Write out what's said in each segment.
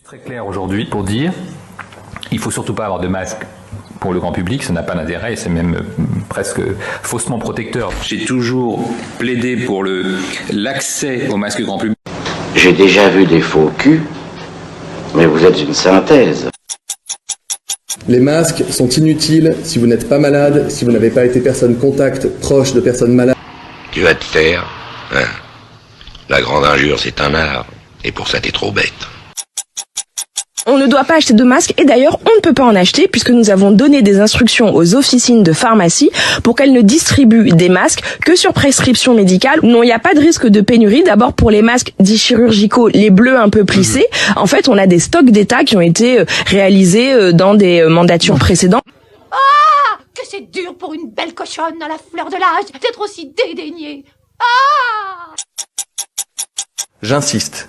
Très clair aujourd'hui pour dire il faut surtout pas avoir de masque pour le grand public, ça n'a pas d'intérêt et c'est même presque faussement protecteur. J'ai toujours plaidé pour l'accès au masque grand public. J'ai déjà vu des faux culs, mais vous êtes une synthèse. Les masques sont inutiles si vous n'êtes pas malade, si vous n'avez pas été personne contact proche de personnes malades. Tu vas te taire, hein. La grande injure, c'est un art, et pour ça t'es trop bête. On ne doit pas acheter de masques et d'ailleurs on ne peut pas en acheter puisque nous avons donné des instructions aux officines de pharmacie pour qu'elles ne distribuent des masques que sur prescription médicale. Non, il n'y a pas de risque de pénurie. D'abord pour les masques dits chirurgicaux, les bleus un peu plissés. En fait, on a des stocks d'État qui ont été réalisés dans des mandatures précédentes. Ah, que c'est dur pour une belle cochonne à la fleur de l'âge d'être aussi dédaignée. Ah! J'insiste.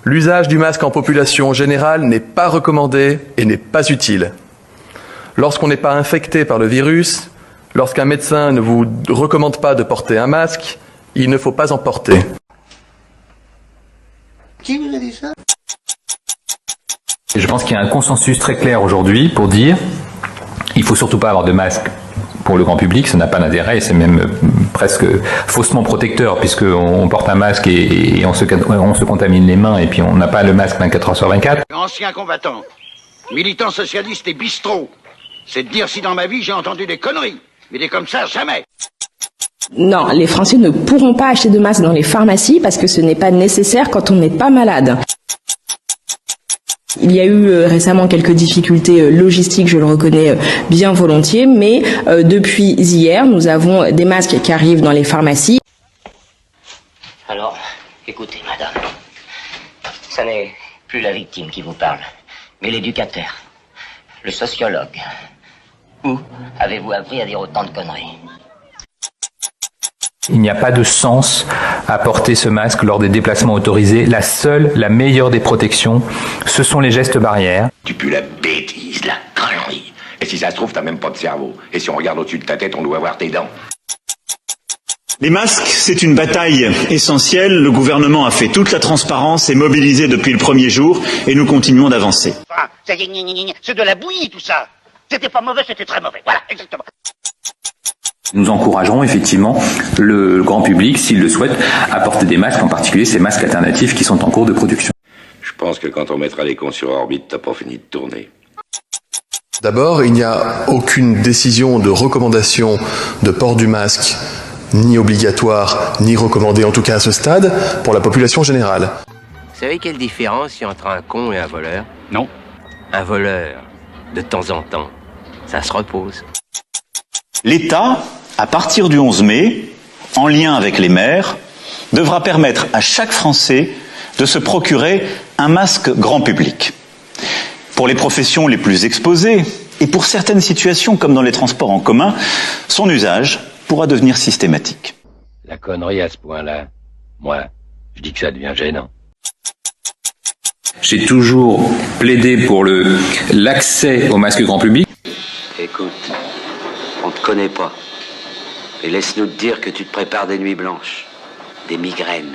L'usage du masque en population générale n'est pas recommandé et n'est pas utile. Lorsqu'on n'est pas infecté par le virus, lorsqu'un médecin ne vous recommande pas de porter un masque, il ne faut pas en porter. Qui vous a dit ça ? Et je pense qu'il y a un consensus très clair aujourd'hui pour dire il faut surtout pas avoir de masque pour le grand public, ça n'a pas d'intérêt et c'est même presque faussement protecteur puisqu'on porte un masque et on se contamine les mains et puis on n'a pas le masque 24 heures sur 24. Ancien combattant, militant socialiste et bistrot, c'est de dire si dans ma vie j'ai entendu des conneries, mais des comme ça, jamais. Non, les Français ne pourront pas acheter de masques dans les pharmacies parce que ce n'est pas nécessaire quand on n'est pas malade. Il y a eu récemment quelques difficultés logistiques, je le reconnais bien volontiers, mais depuis hier, nous avons des masques qui arrivent dans les pharmacies. Alors, écoutez, madame, ça n'est plus la victime qui vous parle, mais l'éducateur, le sociologue. Où avez-vous appris à dire autant de conneries ? Il n'y a pas de sens à porter ce masque lors des déplacements autorisés. La meilleure des protections, ce sont les gestes barrières. Tu pues la bêtise, la connerie. Et si ça se trouve, t'as même pas de cerveau. Et si on regarde au-dessus de ta tête, on doit voir tes dents. Les masques, c'est une bataille essentielle. Le gouvernement a fait toute la transparence et mobilisé depuis le premier jour et nous continuons d'avancer. Ah, c'est de la bouillie tout ça. C'était pas mauvais, c'était très mauvais. Voilà, exactement. Nous encouragerons effectivement le grand public, s'il le souhaite, à porter des masques, en particulier ces masques alternatifs qui sont en cours de production. Je pense que quand on mettra les cons sur orbite, t'as pas fini de tourner. D'abord, il n'y a aucune décision de recommandation de port du masque, ni obligatoire, ni recommandé, en tout cas à ce stade, pour la population générale. Vous savez quelle différence il y a entre un con et un voleur ? Non. Un voleur, de temps en temps, ça se repose. L'État, à partir du 11 mai, en lien avec les maires, devra permettre à chaque Français de se procurer un masque grand public. Pour les professions les plus exposées et pour certaines situations comme dans les transports en commun, son usage pourra devenir systématique. La connerie à ce point-là, moi, je dis que ça devient gênant. J'ai toujours plaidé pour l'accès au masque grand public. Écoute, on te connaît pas. Et laisse-nous te dire que tu te prépares des nuits blanches, des migraines,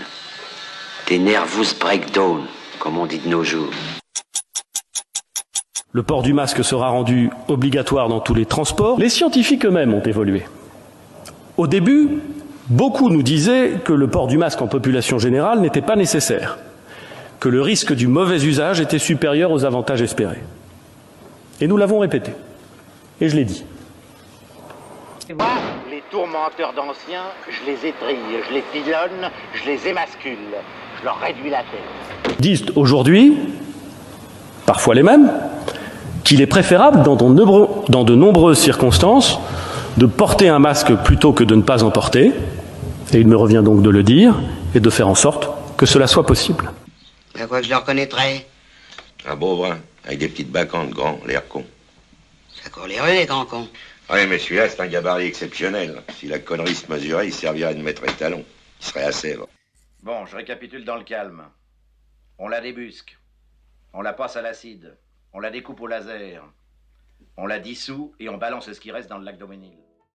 des nervous breakdown, comme on dit de nos jours. Le port du masque sera rendu obligatoire dans tous les transports. Les scientifiques eux-mêmes ont évolué. Au début, beaucoup nous disaient que le port du masque en population générale n'était pas nécessaire, que le risque du mauvais usage était supérieur aux avantages espérés. Et nous l'avons répété. Et je l'ai dit. Moi, les tourmenteurs d'anciens, je les étrille, je les pilonne, je les émascule, je leur réduis la tête. Disent aujourd'hui, parfois les mêmes, qu'il est préférable dans de nombreuses circonstances de porter un masque plutôt que de ne pas en porter, et il me revient donc de le dire, et de faire en sorte que cela soit possible. À quoi je le reconnaîtrais ? Un beau brun, avec des petites bacantes grands, l'air con. Ça court les rues, les grands cons. Oui, mais celui-là, c'est un gabarit exceptionnel. Si la connerie se mesurait, il servirait de maître étalon. Il serait à Sèvres. Bon, je récapitule dans le calme. On la débusque. On la passe à l'acide. On la découpe au laser. On la dissout et on balance ce qui reste dans le lac Daumesnil.